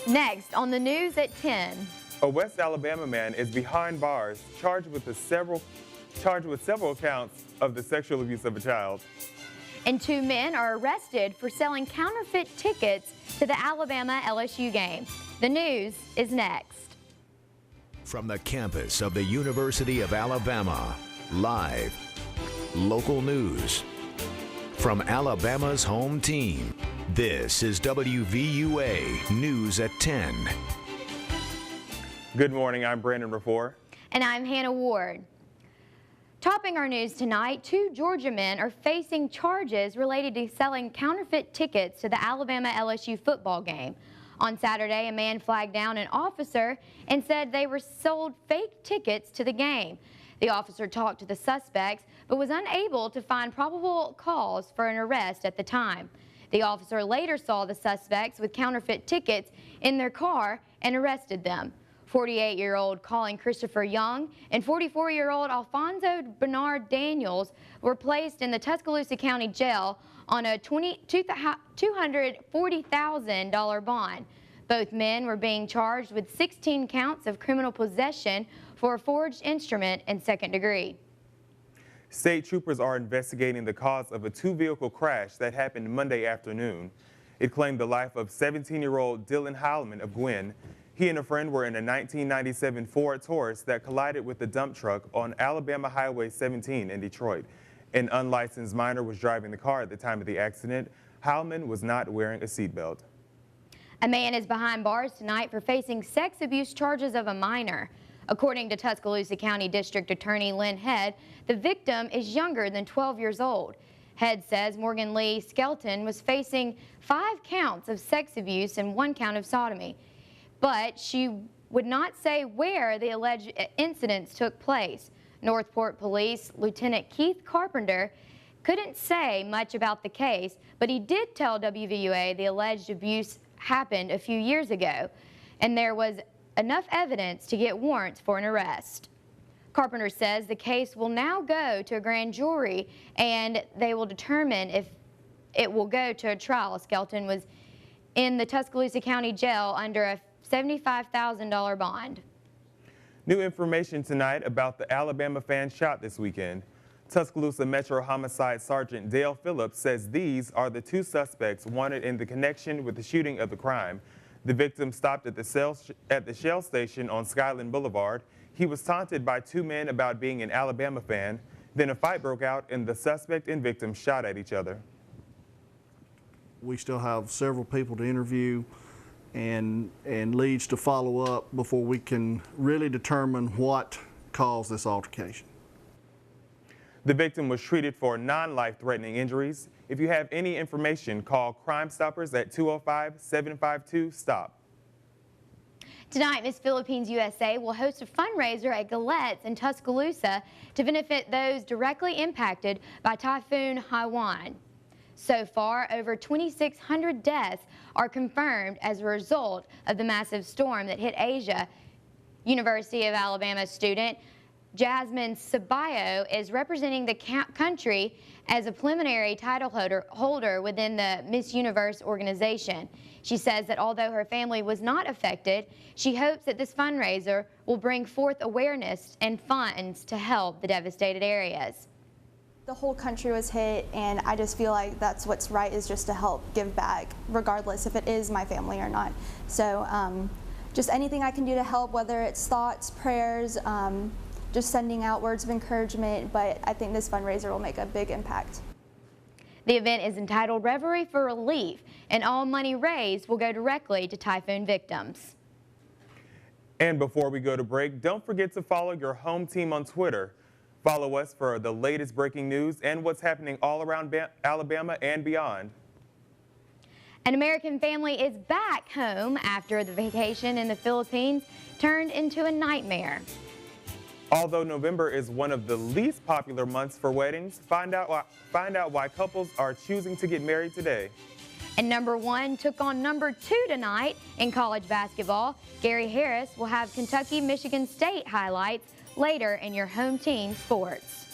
Next on the news at 10. A West Alabama man is behind bars, charged with several counts of the sexual abuse of a child. And 2 men are arrested for selling counterfeit tickets to the Alabama-LSU game. The news is next. From the campus of the University of Alabama, live, local news. From Alabama's home team, this is WVUA News at 10. Good morning, I'm Brandon Rafour. And I'm Hannah Ward. Topping our news tonight, 2 Georgia men are facing charges related to selling counterfeit tickets to the Alabama-LSU football game. On Saturday, a man flagged down an officer and said they were sold fake tickets to the game. The officer talked to the suspects, but was unable to find probable cause for an arrest at the time. The officer later saw the suspects with counterfeit tickets in their car and arrested them. 48-year-old Colin Christopher Young and 44-year-old Alfonso Bernard Daniels were placed in the Tuscaloosa County Jail on a $240,000 bond. Both men were being charged with 16 counts of criminal possession for a forged instrument in second degree. State troopers are investigating the cause of a 2-vehicle crash that happened Monday afternoon. It claimed the life of 17-year-old Dylan Heilman of Gwynn. He and a friend were in a 1997 Ford Taurus that collided with the dump truck on Alabama Highway 17 in Detroit. An unlicensed minor was driving the car at the time of the accident. Heilman was not wearing a seatbelt. A man is behind bars tonight for facing sex abuse charges of a minor. According to Tuscaloosa County District Attorney Lynn Head, the victim is younger than 12 years old. Head says Morgan Lee Skelton was facing 5 counts of sex abuse and 1 count of sodomy, but she would not say where the alleged incidents took place. Northport Police Lieutenant Keith Carpenter couldn't say much about the case, but he did tell WVUA the alleged abuse happened a few years ago, and there was enough evidence to get warrants for an arrest. Carpenter says the case will now go to a grand jury and they will determine if it will go to a trial. Skelton was in the Tuscaloosa County Jail under a $75,000 bond. New information tonight about the Alabama fan shot this weekend. Tuscaloosa Metro Homicide Sergeant Dale Phillips says these are the 2 suspects wanted in the connection with the shooting of the crime. The victim stopped at the Shell station on Skyland Boulevard. He was taunted by 2 men about being an Alabama fan. Then a fight broke out and the suspect and victim shot at each other. We still have several people to interview and leads to follow up before we can really determine what caused this altercation. The victim was treated for non-life-threatening injuries. If you have any information, call Crime Stoppers at 205-752-STOP. Tonight, Miss Philippines USA will host a fundraiser at Galette's in Tuscaloosa to benefit those directly impacted by Typhoon Haiyan. So far, over 2,600 deaths are confirmed as a result of the massive storm that hit Asia. University of Alabama student Jasmine Ceballo is representing the country as a preliminary title holder within the Miss Universe organization. She says that although her family was not affected, she hopes that this fundraiser will bring forth awareness and funds to help the devastated areas. The whole country was hit, and I just feel like that's what's right, is just to help give back, regardless if it is my family or not. So just anything I can do to help, whether it's thoughts, prayers, just sending out words of encouragement, but I think this fundraiser will make a big impact. The event is entitled Reverie for Relief, and all money raised will go directly to typhoon victims. And before we go to break, don't forget to follow your home team on Twitter. Follow us for the latest breaking news and what's happening all around Alabama and beyond. An American family is back home after the vacation in the Philippines turned into a nightmare. Although November is one of the least popular months for weddings, find out why couples are choosing to get married today. And number 1 took on number 2 tonight in college basketball. Gary Harris will have Kentucky-Michigan State highlights later in your home team sports.